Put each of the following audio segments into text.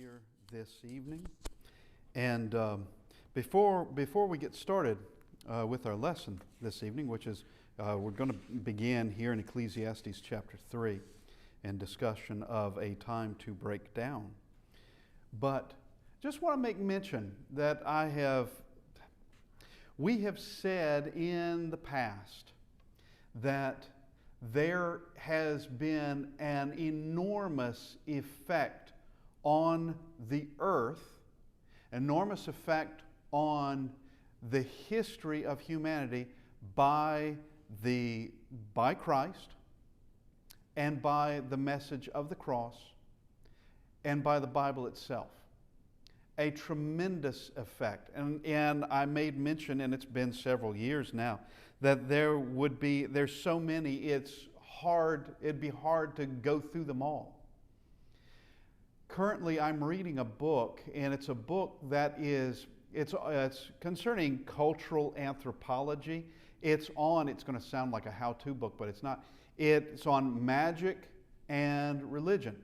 here this evening. And before we get started with our lesson this evening, which is we're going to begin here in Ecclesiastes chapter 3 and discussion of a time to break down. But just want to make mention that we have said in the past that there has been an enormous effect on the earth, enormous effect on the history of humanity by Christ and by the message of the cross and by the Bible itself. A tremendous effect. And I made mention, and it's been several years now, that there's so many, it'd be hard to go through them all. Currently, I'm reading a book, and it's a book that it's concerning cultural anthropology. It's going to sound like a how-to book, but it's not. It's on magic and religion.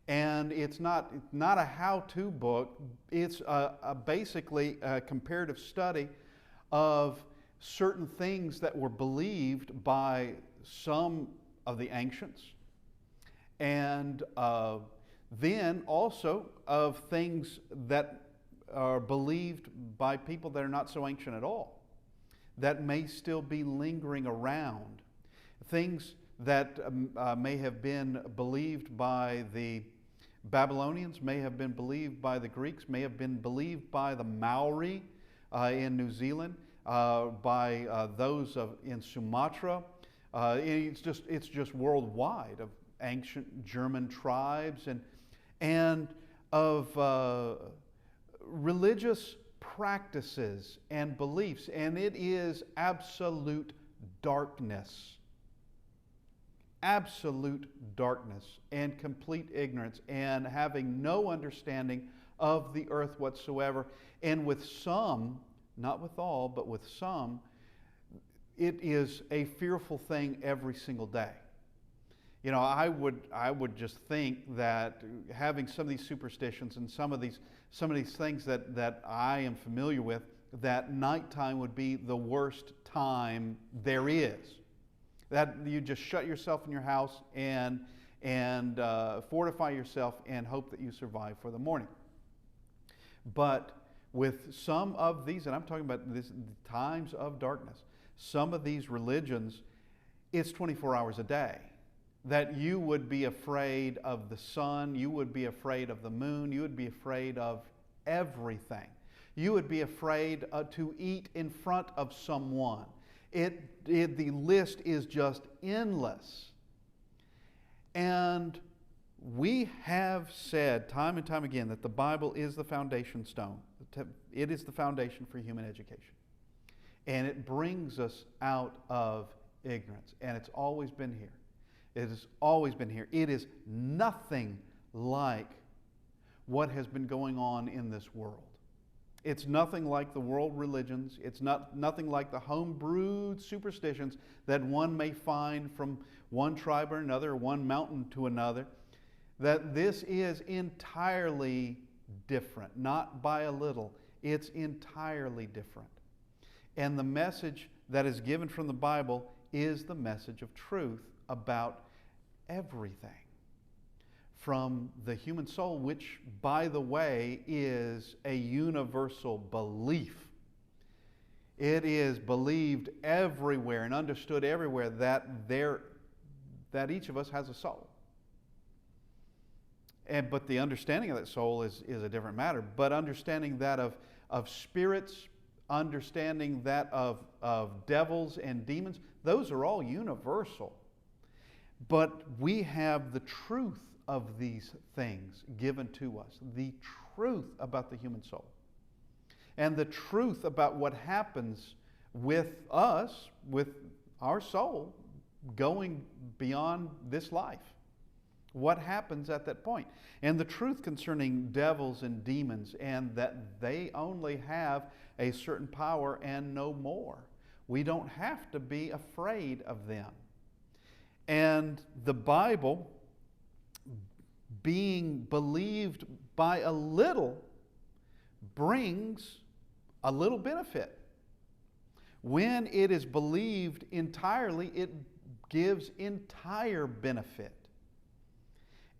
And it's not a how-to book. It's basically a comparative study of certain things that were believed by some of the ancients, and then also of things that are believed by people that are not so ancient at all, that may still be lingering around. Things that may have been believed by the Babylonians, may have been believed by the Greeks, may have been believed by the Maori in New Zealand, by those in Sumatra. It's just worldwide, of ancient German tribes and of religious practices and beliefs. And it is absolute darkness. Absolute darkness and complete ignorance and having no understanding of the earth whatsoever. And with some, not with all, but with some, it is a fearful thing every single day. You know, I would just think that having some of these superstitions and some of these things that I am familiar with, that nighttime would be the worst time there is. That you just shut yourself in your house and fortify yourself and hope that you survive for the morning. But with some of these, and I'm talking about the times of darkness, some of these religions, it's 24 hours a day. That you would be afraid of the sun, you would be afraid of the moon, you would be afraid of everything. You would be afraid to eat in front of someone. The list is just endless. And we have said time and time again that the Bible is the foundation stone. It is the foundation for human education. And it brings us out of ignorance. And it's always been here. It has always been here. It is nothing like what has been going on in this world. It's nothing like the world religions. It's nothing like the home-brewed superstitions that one may find from one tribe or another, or one mountain to another. That this is entirely different, not by a little. It's entirely different. And the message that is given from the Bible is the message of truth about everything. From the human soul, which, by the way, is a universal belief. It is believed everywhere and understood everywhere that each of us has a soul. But the understanding of that soul is a different matter. But understanding that of spirits, understanding that of devils and demons, those are all universal. But we have the truth of these things given to us, the truth about the human soul, and the truth about what happens with us, with our soul, going beyond this life. What happens at that point? And the truth concerning devils and demons, and that they only have a certain power and no more. We don't have to be afraid of them. And the Bible being believed by a little brings a little benefit. When it is believed entirely, it gives entire benefit.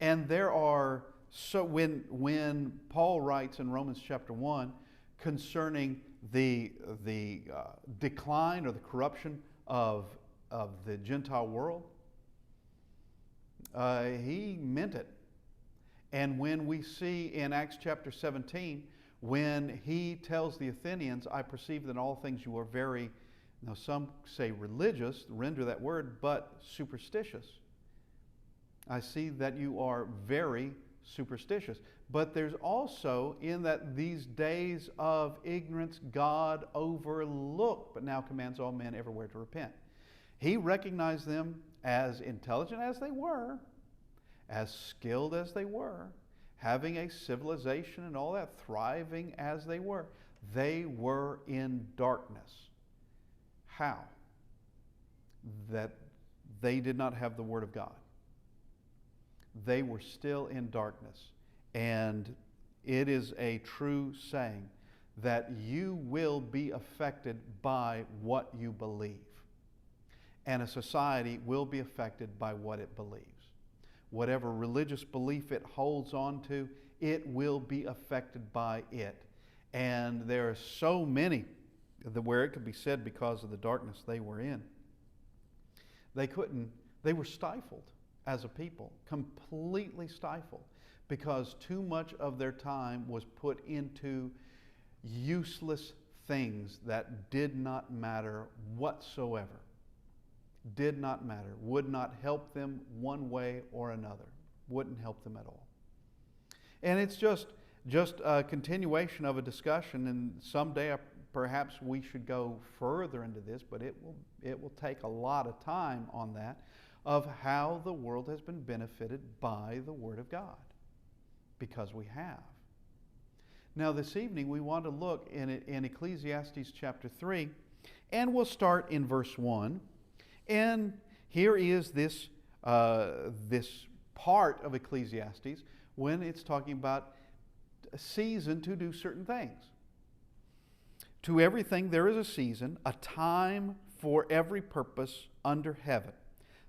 And there are, so when Paul writes in Romans chapter 1 concerning the decline or the corruption of the Gentile world, he meant it. And when we see in Acts chapter 17, when he tells the Athenians, I perceive that in all things you are very, now some say religious, render that word, but superstitious. I see that you are very superstitious. But there's also in that these days of ignorance God overlooked, but now commands all men everywhere to repent. He recognized them as intelligent as they were, as skilled as they were, having a civilization and all that, thriving as they were. They were in darkness. How? That they did not have the Word of God. They were still in darkness. And it is a true saying that you will be affected by what you believe. And a society will be affected by what it believes. Whatever religious belief it holds on to, it will be affected by it. And there are so many where it could be said because of the darkness they were in. They were stifled as a people, completely stifled, because too much of their time was put into useless things that did not matter whatsoever. Did not matter, would not help them one way or another, wouldn't help them at all. And it's just a continuation of a discussion, and someday perhaps we should go further into this, but it will take a lot of time on that, of how the world has been benefited by the Word of God, because we have. Now this evening we want to look in Ecclesiastes chapter 3, and we'll start in verse 1. And here is this part of Ecclesiastes when it's talking about a season to do certain things. To everything there is a season, a time for every purpose under heaven.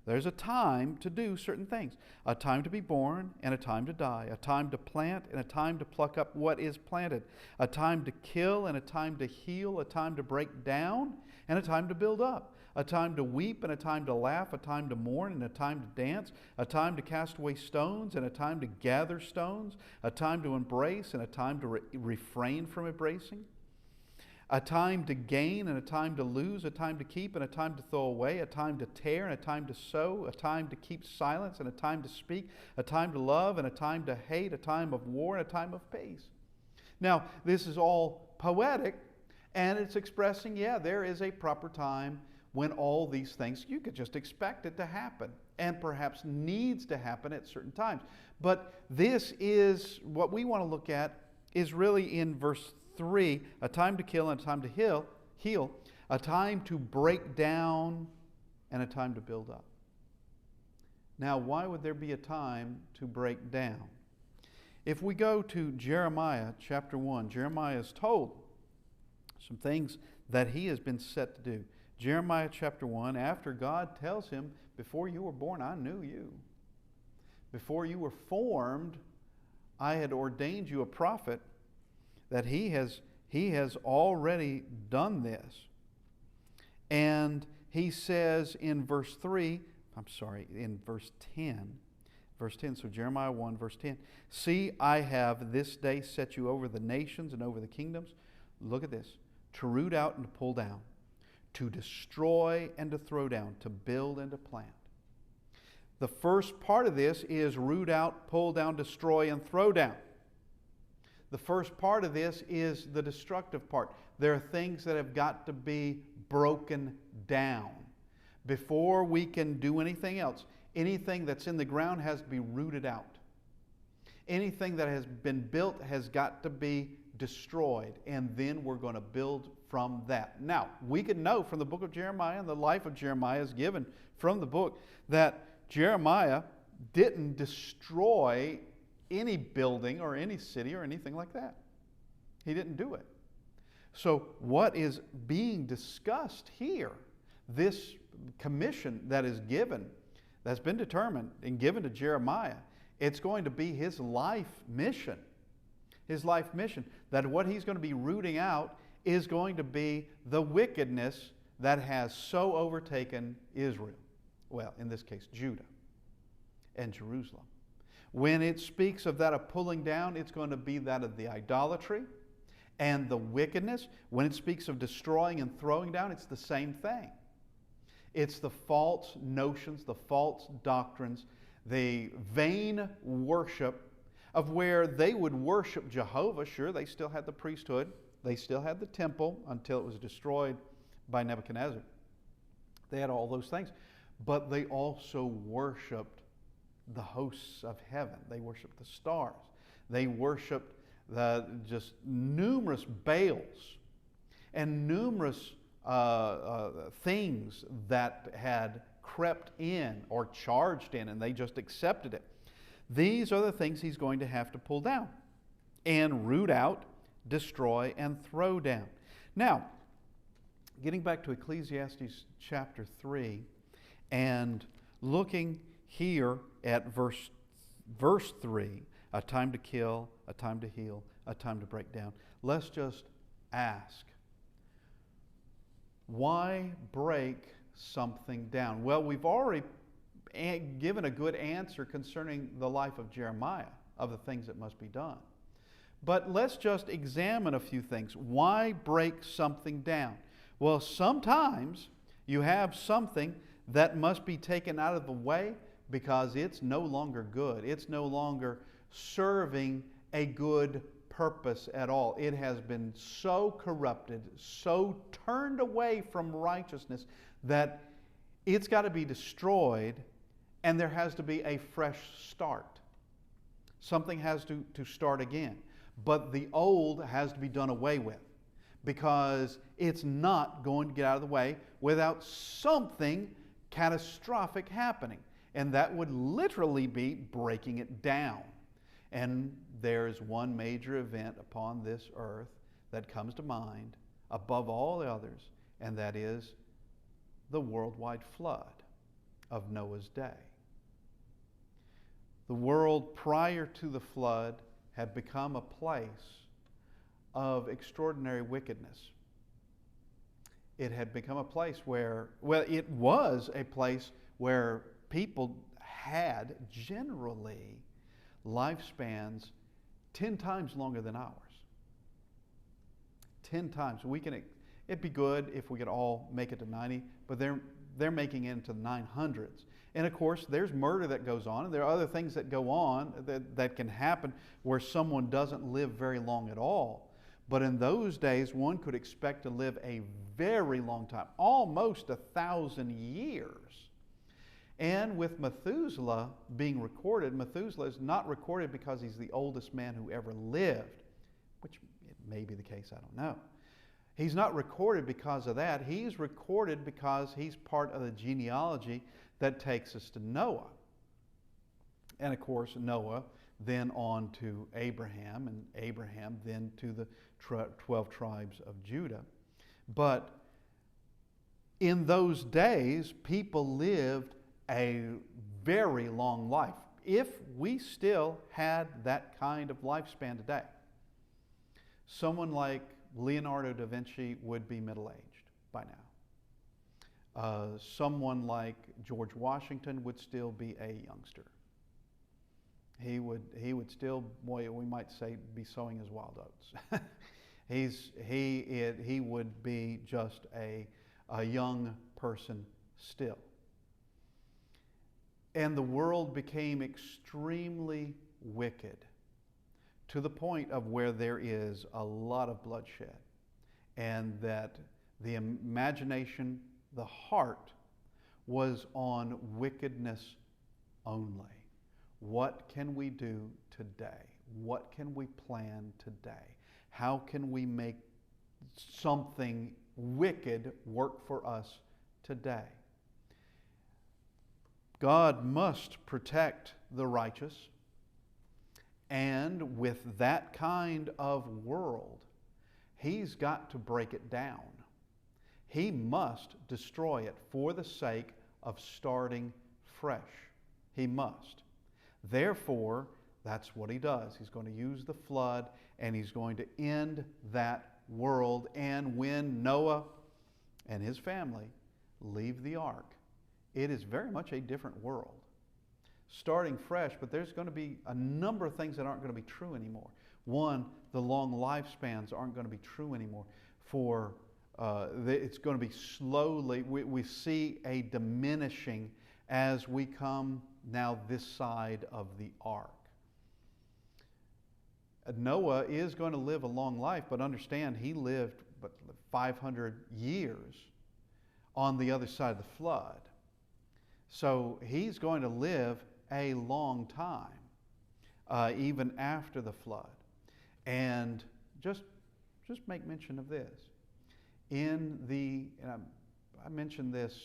There's a time to do certain things. A time to be born and a time to die. A time to plant and a time to pluck up what is planted. A time to kill and a time to heal. A time to break down and a time to build up. A time to weep and a time to laugh. A time to mourn and a time to dance. A time to cast away stones and a time to gather stones. A time to embrace and a time to refrain from embracing. A time to gain and a time to lose, a time to keep and a time to throw away, a time to tear and a time to sow, a time to keep silence and a time to speak, a time to love and a time to hate, a time of war and a time of peace. Now, this is all poetic, and it's expressing, there is a proper time when all these things, you could just expect it to happen, and perhaps needs to happen at certain times. But this is, what we want to look at is really in verse 3, a time to kill and a time to heal, a time to break down and a time to build up. Now, why would there be a time to break down? If we go to Jeremiah chapter 1, Jeremiah is told some things that he has been set to do. Jeremiah chapter 1, after God tells him, before you were born, I knew you. Before you were formed, I had ordained you a prophet, that he has already done this. And he says in verse 10, so Jeremiah 1, verse 10, see, I have this day set you over the nations and over the kingdoms. Look at this. To root out and to pull down, to destroy and to throw down, to build and to plant. The first part of this is root out, pull down, destroy, and throw down. The first part of this is the destructive part. There are things that have got to be broken down before we can do anything else. Anything that's in the ground has to be rooted out. Anything that has been built has got to be destroyed, and then we're going to build from that. Now, we can know from the book of Jeremiah, and the life of Jeremiah is given from the book, that Jeremiah didn't destroy any building or any city or anything like that. He didn't do it. So what is being discussed here, this commission that is given, that's been determined and given to Jeremiah, it's going to be his life mission. His life mission, that what he's going to be rooting out is going to be the wickedness that has so overtaken Israel. Well, in this case, Judah and Jerusalem. When it speaks of that of pulling down, it's going to be that of the idolatry and the wickedness. When it speaks of destroying and throwing down, it's the same thing. It's the false notions, the false doctrines, the vain worship of where they would worship Jehovah. Sure, they still had the priesthood. They still had the temple until it was destroyed by Nebuchadnezzar. They had all those things. But they also worshiped the hosts of heaven. They worshiped the stars. They worshiped just numerous Baals and numerous things that had crept in or charged in, and they just accepted it. These are the things he's going to have to pull down and root out, destroy, and throw down. Now, getting back to Ecclesiastes chapter 3 and looking here at verse 3, a time to kill, a time to heal, a time to break down. Let's just ask, why break something down? Well, we've already given a good answer concerning the life of Jeremiah, of the things that must be done. But let's just examine a few things. Why break something down? Well, sometimes you have something that must be taken out of the way because it's no longer good. It's no longer serving a good purpose at all. It has been so corrupted, so turned away from righteousness that it's got to be destroyed, and there has to be a fresh start. Something has to start again. But the old has to be done away with because it's not going to get out of the way without something catastrophic happening. And that would literally be breaking it down. And there's one major event upon this earth that comes to mind above all the others, and that is the worldwide flood of Noah's day. The world prior to the flood had become a place of extraordinary wickedness. It had become a place where, well, it was a place where people had generally lifespans 10 times longer than ours. 10 times. It'd be good if we could all make it to 90, but they're making it into the 900s. And of course, there's murder that goes on, and there are other things that go on that can happen where someone doesn't live very long at all. But in those days, one could expect to live a very long time, almost 1,000 years. And with Methuselah being recorded, Methuselah is not recorded because he's the oldest man who ever lived, which it may be the case, I don't know. He's not recorded because of that. He's recorded because he's part of the genealogy that takes us to Noah. And of course, Noah then on to Abraham, and Abraham then to the 12 tribes of Judah. But in those days, people lived a very long life. If we still had that kind of lifespan today, someone like Leonardo da Vinci would be middle-aged by now. Someone like George Washington would still be a youngster. He would still, boy, we might say, be sowing his wild oats. He would be just a young person still. And the world became extremely wicked to the point of where there is a lot of bloodshed, and that the imagination, the heart, was on wickedness only. What can we do today? What can we plan today? How can we make something wicked work for us today? God must protect the righteous, And with that kind of world, he's got to break it down. He must destroy it for the sake of starting fresh. He must. Therefore, that's what he does. He's going to use the flood, and he's going to end that world. And when Noah and his family leave the ark, it is very much a different world. Starting fresh, but there's going to be a number of things that aren't going to be true anymore. One, the long lifespans aren't going to be true anymore. It's going to be slowly, we see a diminishing as we come now this side of the ark. Noah is going to live a long life, but understand he lived 500 years on the other side of the flood. So he's going to live a long time, even after the flood. And just make mention of this. I mentioned this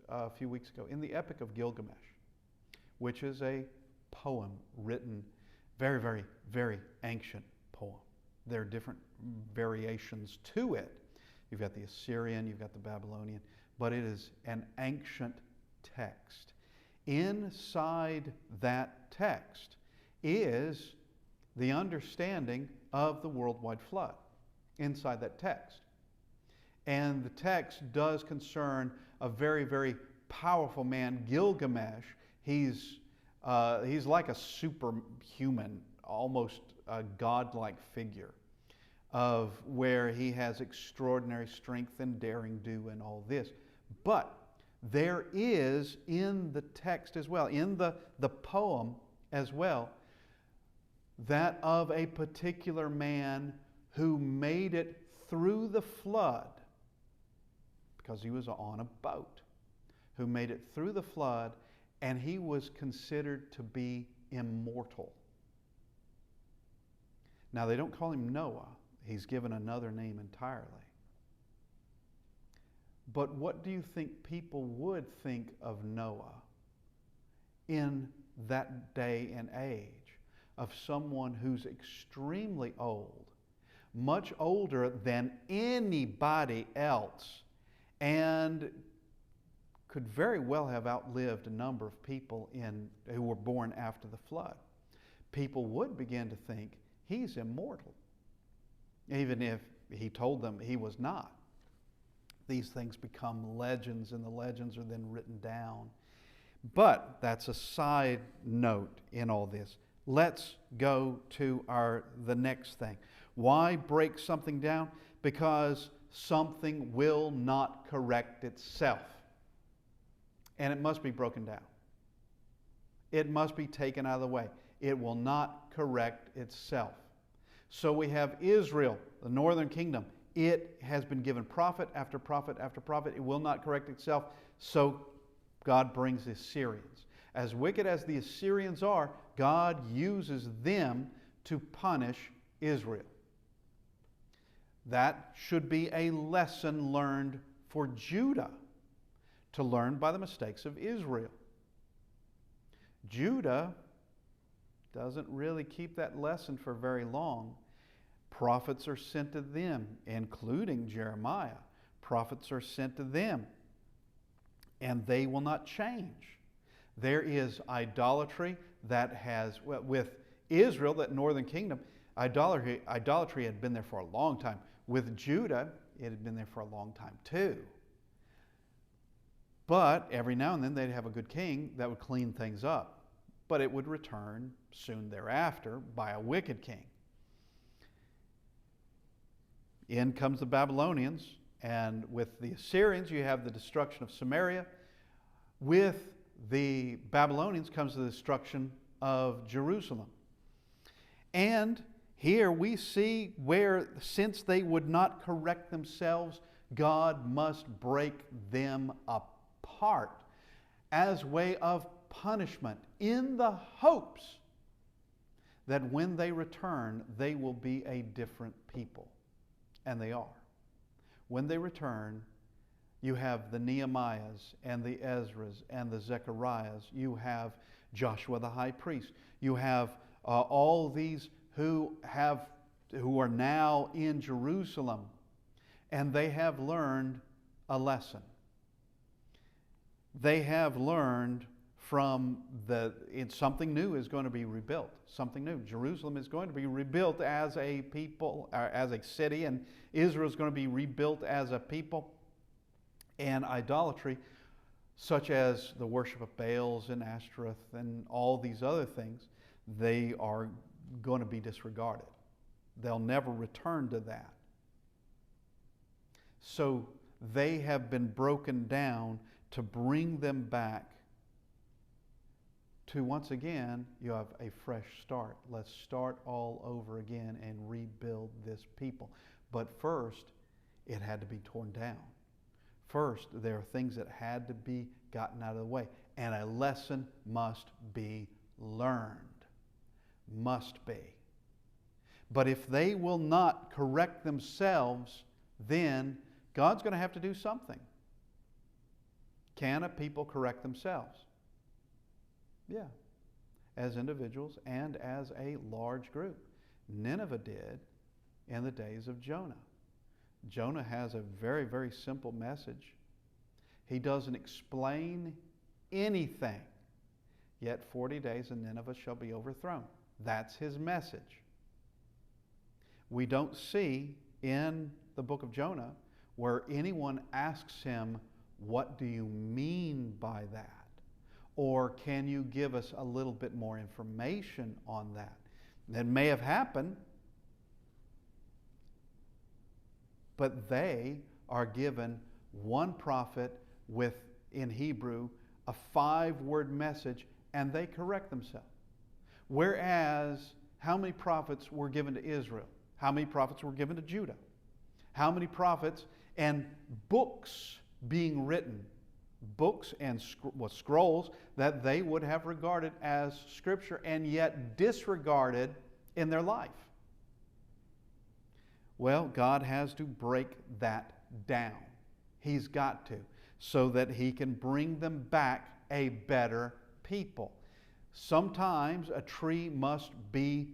a few weeks ago, in the Epic of Gilgamesh, which is a poem written, very, very, very ancient poem. There are different variations to it. You've got the Assyrian, you've got the Babylonian, but it is an ancient text. Inside that text is the understanding of the worldwide flood. Inside that text. And the text does concern a very, very powerful man, Gilgamesh. He's like a superhuman, almost a godlike figure, of where he has extraordinary strength and daring do and all this. But there is in the text as well, in the poem as well, that of a particular man who made it through the flood, because he was on a boat, who made it through the flood, and he was considered to be immortal. Now, they don't call him Noah. He's given another name entirely. But what do you think people would think of Noah in that day and age? Of someone who's extremely old, much older than anybody else, and could very well have outlived a number of people who were born after the flood. People would begin to think he's immortal, even if he told them he was not. These things become legends, and the legends are then written down. But that's a side note in all this. Let's go to the next thing. Why break something down? Because something will not correct itself. And it must be broken down. It must be taken out of the way. It will not correct itself. So we have Israel, the northern kingdom. It has been given prophet after prophet after prophet. It will not correct itself. So God brings the Assyrians. As wicked as the Assyrians are, God uses them to punish Israel. That should be a lesson learned for Judah, to learn by the mistakes of Israel. Judah doesn't really keep that lesson for very long. Prophets are sent to them, including Jeremiah. Prophets are sent to them, and they will not change. There is idolatry that has, with Israel, that northern kingdom, idolatry had been there for a long time. With Judah, it had been there for a long time too. But every now and then they'd have a good king that would clean things up. But it would return soon thereafter by a wicked king. In comes the Babylonians, and with the Assyrians you have the destruction of Samaria. With the Babylonians comes the destruction of Jerusalem. And here we see where, since they would not correct themselves, God must break them apart as way of punishment, in the hopes that when they return, they will be a different people. And they are. When they return, you have the Nehemiahs and the Ezras and the Zechariahs. You have Joshua the high priest. You have all these who are now in Jerusalem, and they have learned a lesson. They have learned from something new is going to be rebuilt. Something new. Jerusalem is going to be rebuilt as a people, as a city, and Israel is going to be rebuilt as a people. And idolatry, such as the worship of Baals and Ashtoreth and all these other things, they are going to be disregarded. They'll never return to that. So they have been broken down to bring them back to, once again, you have a fresh start. Let's start all over again and rebuild this people. But first, it had to be torn down. First, there are things that had to be gotten out of the way. And a lesson must be learned. Must be. But if they will not correct themselves, then God's going to have to do something. Can a people correct themselves? Yeah. As individuals and as a large group. Nineveh did in the days of Jonah. Jonah has a very, very simple message. He doesn't explain anything. Yet 40 days and Nineveh shall be overthrown. That's his message. We don't see in the book of Jonah where anyone asks him, what do you mean by that? Or can you give us a little bit more information on that? That may have happened, but they are given one prophet with, in Hebrew, a 5-word message, and they correct themselves. Whereas, how many prophets were given to Israel? How many prophets were given to Judah? How many prophets and books being written? Books and scrolls that they would have regarded as Scripture and yet disregarded in their life. Well, God has to break that down. He's got to, so that He can bring them back a better people. Sometimes a tree must be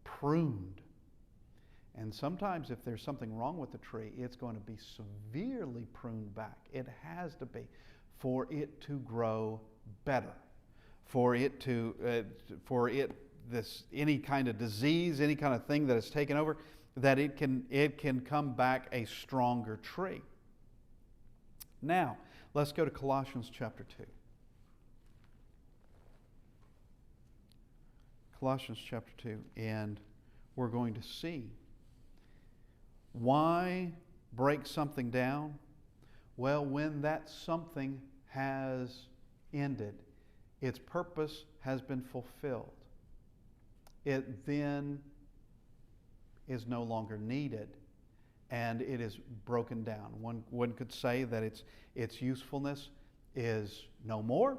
pruned. And sometimes if there's something wrong with the tree, it's going to be severely pruned back. It has to be for it to grow better. Any kind of disease, any kind of thing that has taken over, that it can come back a stronger tree. Now, let's go to Colossians chapter 2. Colossians chapter 2, and we're going to see why break something down? Well, when that something has ended, its purpose has been fulfilled, it then is no longer needed, and it is broken down. One could say that its usefulness is no more,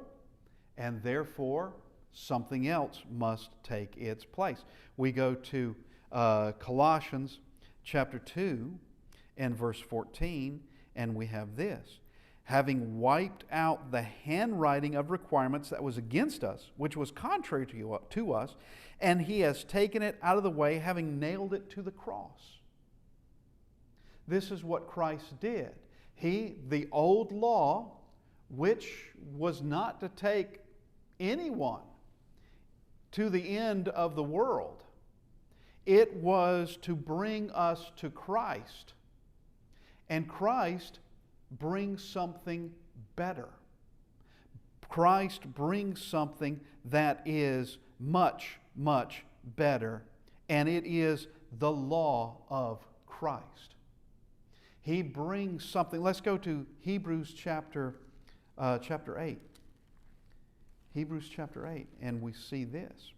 and therefore something else must take its place. We go to Colossians chapter 2 and verse 14, and we have this. Having wiped out the handwriting of requirements that was against us, which was contrary to us, and He has taken it out of the way, having nailed it to the cross. This is what Christ did. The old law, which was not to take anyone to the end of the world, it was to bring us to Christ. And Christ brings something better. Christ brings something that is much, much better. And it is the law of Christ. He brings something. Let's go to Hebrews chapter 8. Hebrews chapter 8, and we see this.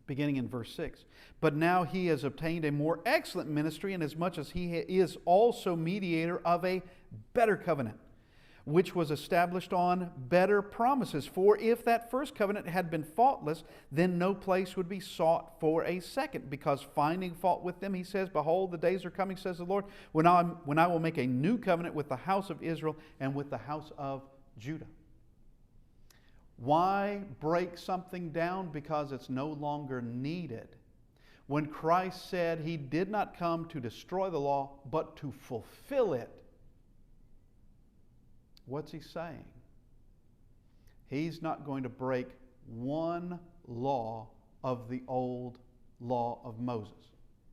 Beginning in verse 6. But now He has obtained a more excellent ministry, inasmuch as He is also mediator of a better covenant, which was established on better promises. For if that first covenant had been faultless, then no place would be sought for a second. Because finding fault with them, He says, Behold, the days are coming, says the Lord, when I will make a new covenant with the house of Israel and with the house of Judah. Why break something down? Because it's no longer needed. When Christ said he did not come to destroy the law, but to fulfill it, what's he saying? He's not going to break one law of the old law of Moses.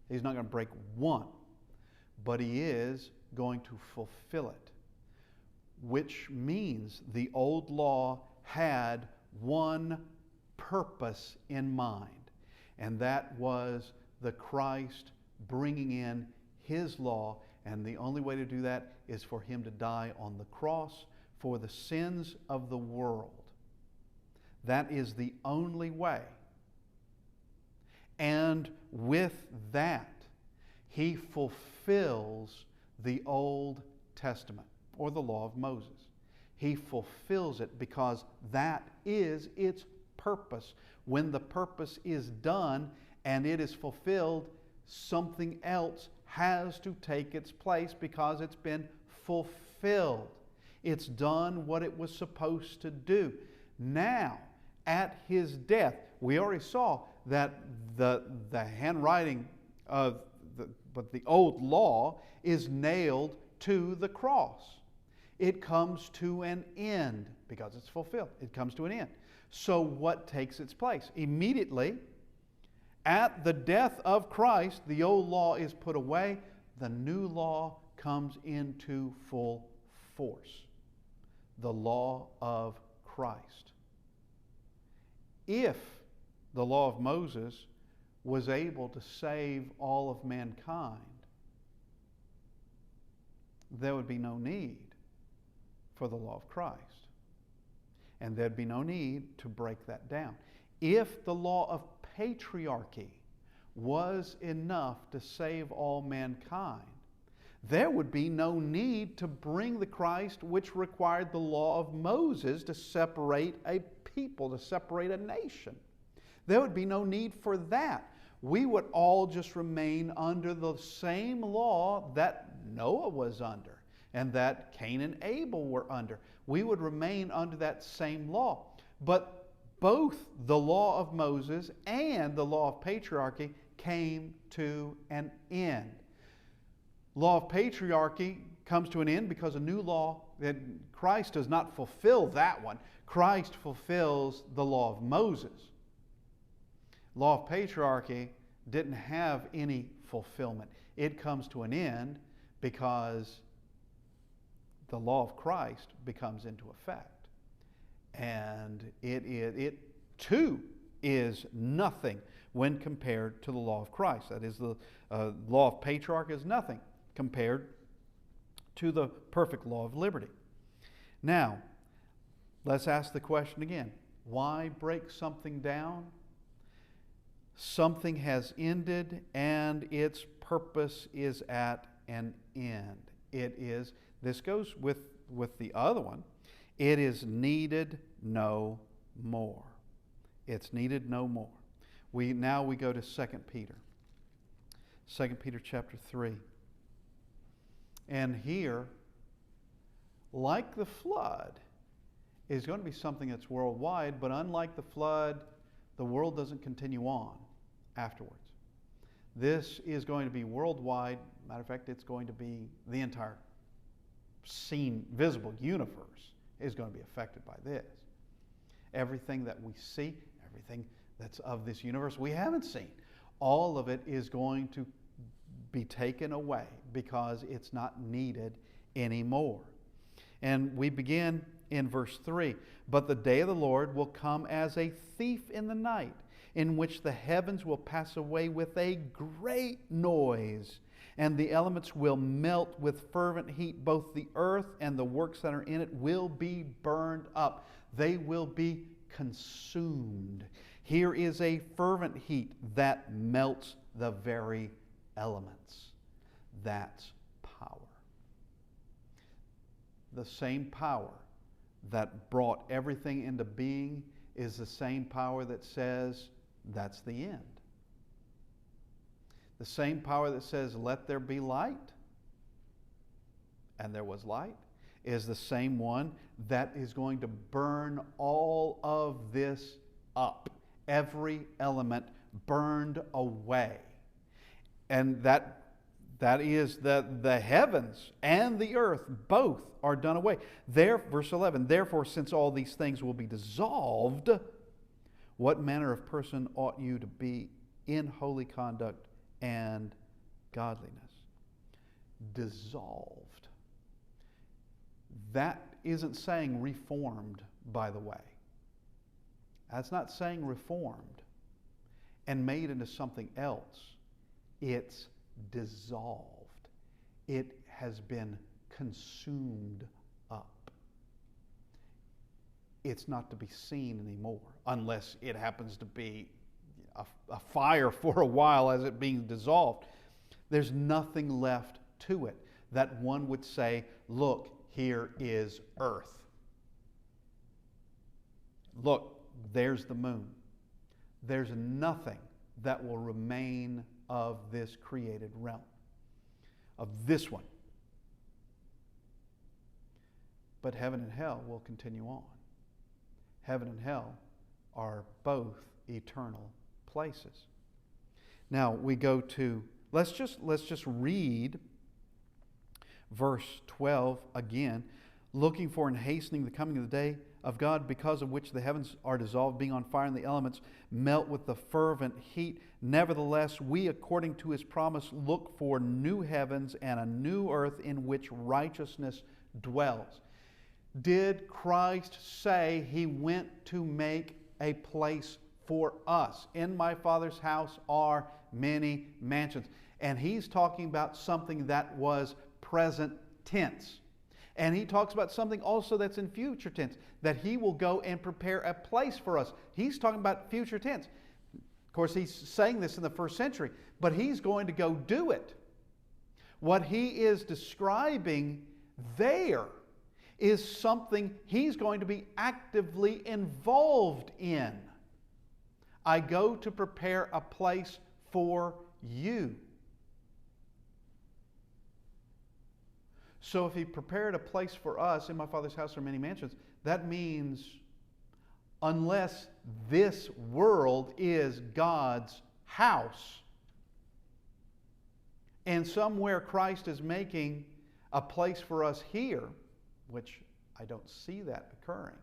He's not going to break one, but he is going to fulfill it, which means the old law had one purpose in mind, and that was the Christ bringing in his law, and the only way to do that is for him to die on the cross for the sins of the world. That is the only way. And with that, he fulfills the Old Testament, or the law of Moses. He fulfills it because that is its purpose. When the purpose is done and it is fulfilled, something else has to take its place because it's been fulfilled. It's done what it was supposed to do. Now, at his death, we already saw that the handwriting of the old law is nailed to the cross. It comes to an end because it's fulfilled. It comes to an end. So what takes its place? Immediately, at the death of Christ, the old law is put away. The new law comes into full force. The law of Christ. If the law of Moses was able to save all of mankind, there would be no need for the law of Christ. And there'd be no need to break that down. If the law of patriarchy was enough to save all mankind, there would be no need to bring the Christ which required the law of Moses to separate a people, to separate a nation. There would be no need for that. We would all just remain under the same law that Noah was under and that Cain and Abel were under. We would remain under that same law. But both the law of Moses and the law of patriarchy came to an end. Law of patriarchy comes to an end because a new law, that Christ does not fulfill that one. Christ fulfills the law of Moses. Law of patriarchy didn't have any fulfillment. It comes to an end because the law of Christ becomes into effect. And it too is nothing when compared to the law of Christ. That is, the law of patriarchy is nothing compared to the perfect law of liberty. Now, let's ask the question again. Why break something down? Something has ended and its purpose is at an end. This goes with the other one. It is needed no more. It's needed no more. Now we go to 2 Peter. 2 Peter chapter 3. And here, like the flood, is going to be something that's worldwide, but unlike the flood, the world doesn't continue on afterwards. This is going to be worldwide. Matter of fact, it's going to be the entire visible universe is going to be affected by this. Everything that we see, everything that's of this universe we haven't seen, all of it is going to be taken away because it's not needed anymore. And we begin in verse 3. But the day of the Lord will come as a thief in the night, in which the heavens will pass away with a great noise, and the elements will melt with fervent heat. Both the earth and the works that are in it will be burned up. They will be consumed. Here is a fervent heat that melts the very elements. That's power. The same power that brought everything into being is the same power that says that's the end. The same power that says let there be light, and there was light, is the same one that is going to burn all of this up. Every element burned away. And that is that the heavens and the earth both are done away. Verse 11, therefore, since all these things will be dissolved, what manner of person ought you to be in holy conduct and godliness? Dissolved. That isn't saying reformed, by the way. That's not saying reformed and made into something else. It's dissolved. It has been consumed up. It's not to be seen anymore, unless it happens to be a fire for a while as it being dissolved. There's nothing left to it that one would say, look, here is earth. Look, there's the moon. There's nothing that will remain of this created realm, of this one. But heaven and hell will continue on. Heaven and hell are both eternal places. Now we go to, let's just read verse 12 again. Looking for and hastening the coming of the day of God, because of which the heavens are dissolved, being on fire, and the elements melt with the fervent heat. Nevertheless, we, according to his promise, look for new heavens and a new earth in which righteousness dwells. Did Christ say he went to make a place for us? In my Father's house are many mansions. And he's talking about something that was present tense. And he talks about something also that's in future tense, that he will go and prepare a place for us. He's talking about future tense. Of course, he's saying this in the first century, but he's going to go do it. What he is describing there is something he's going to be actively involved in. I go to prepare a place for you. So if he prepared a place for us, in my Father's house are many mansions, that means unless this world is God's house, and somewhere Christ is making a place for us here, which I don't see that occurring,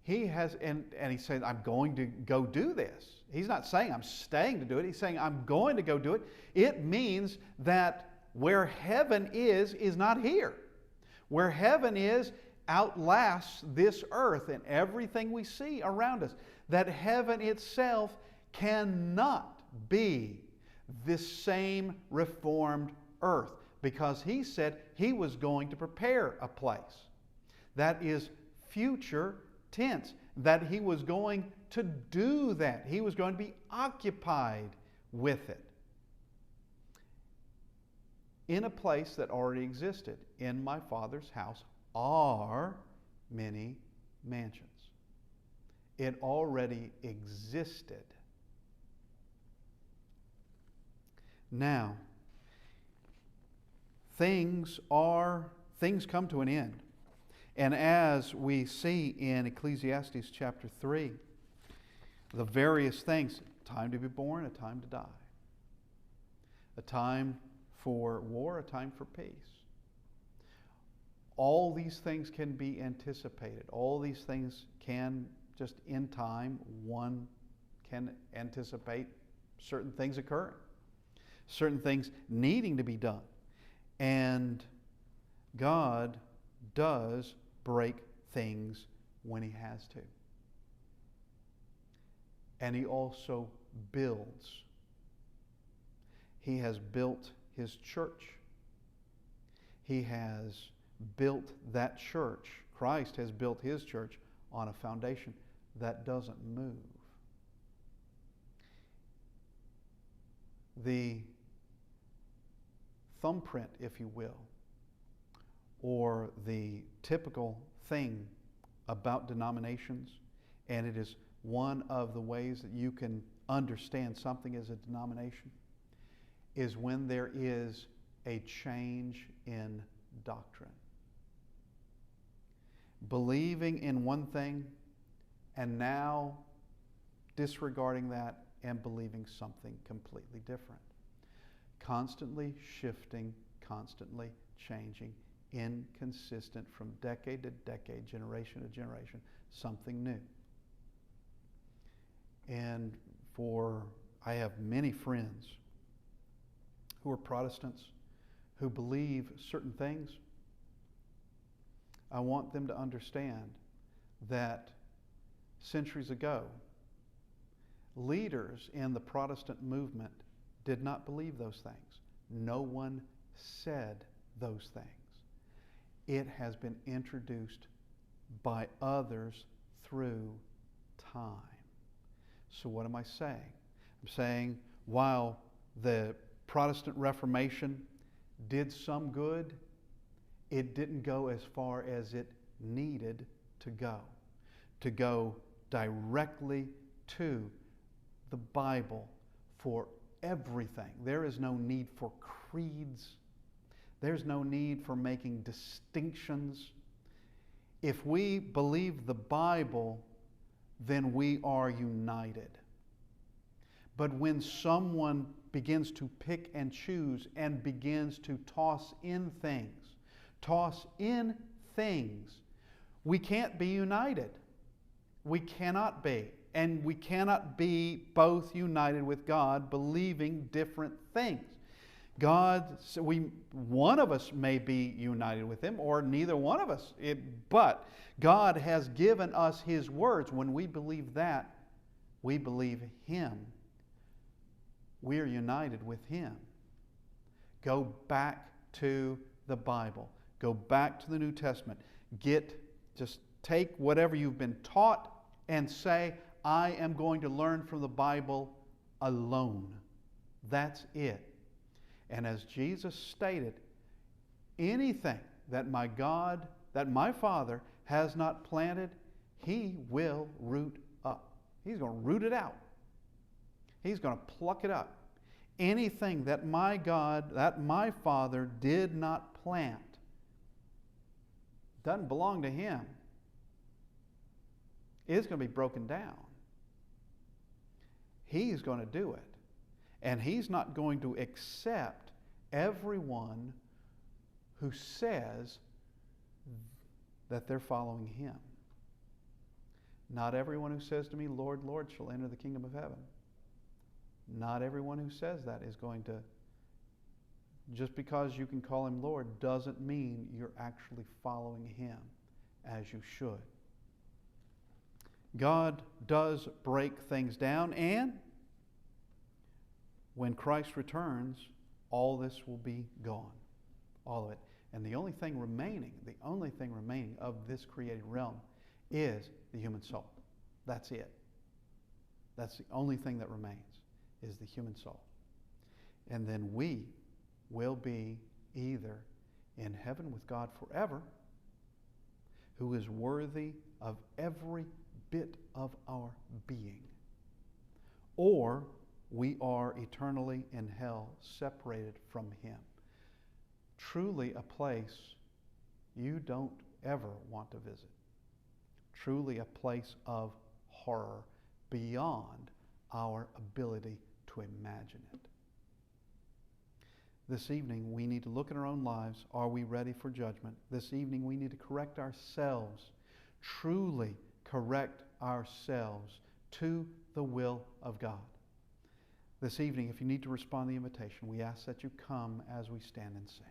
he has, and he said, I'm going to go do this. He's not saying I'm staying to do it. He's saying I'm going to go do it. It means that where heaven is not here. Where heaven is outlasts this earth and everything we see around us. That heaven itself cannot be this same reformed earth, because he said he was going to prepare a place. That is future tense. That he was going to do that. He was going to be occupied with it. In a place that already existed. In my Father's house are many mansions. It already existed. Now, things come to an end. And as we see in Ecclesiastes chapter 3, the various things, a time to be born, a time to die. A time for war, a time for peace. All these things can be anticipated. All these things can, just in time, one can anticipate certain things occurring, certain things needing to be done. And God does break things when he has to. And he also builds. He has built his church. He has built that church. Christ has built his church on a foundation that doesn't move. The thumbprint, if you will, or the typical thing about denominations, and it is one of the ways that you can understand something as a denomination, is when there is a change in doctrine. believing in one thing and now disregarding that and believing something completely different. Constantly shifting, constantly changing, inconsistent from decade to decade, generation to generation, something new. And I have many friends who are Protestants who believe certain things. I want them to understand that centuries ago, leaders in the Protestant movement did not believe those things. No one said those things. It has been introduced by others through time. So what am I saying? I'm saying while the Protestant Reformation did some good, it didn't go as far as it needed to go directly to the Bible for everything. There is no need for creeds. There's no need for making distinctions. If we believe the Bible, then we are united. But when someone begins to pick and choose and begins to toss in things, we can't be united. We cannot be. And we cannot be both united with God, believing different things. One of us may be united with Him, or neither one of us. But God has given us His words. When we believe that, we believe Him. We are united with Him. Go back to the Bible. Go back to the New Testament. Just take whatever you've been taught and say, I am going to learn from the Bible alone. That's it. And as Jesus stated, anything that my Father has not planted, He will root up. He's going to root it out. He's going to pluck it up. Anything that my Father did not plant doesn't belong to Him. It's going to be broken down. He's going to do it. And He's not going to accept everyone who says that they're following Him. Not everyone who says to me, Lord, Lord, shall enter the kingdom of heaven. Not everyone who says that is going to. Just because you can call Him Lord doesn't mean you're actually following Him as you should. God does break things down, and when Christ returns, all this will be gone. All of it. And the only thing remaining of this created realm is the human soul. That's it. That's the only thing that remains, is the human soul. And then we will be either in heaven with God forever, who is worthy of every bit of our being, or we are eternally in hell, separated from Him. Truly a place you don't ever want to visit. Truly a place of horror beyond our ability to imagine it. This evening we need to look at our own lives. Are we ready for judgment? This evening we need to correct ourselves. Truly correct ourselves to the will of God. This evening, if you need to respond to the invitation, we ask that you come as we stand and sing.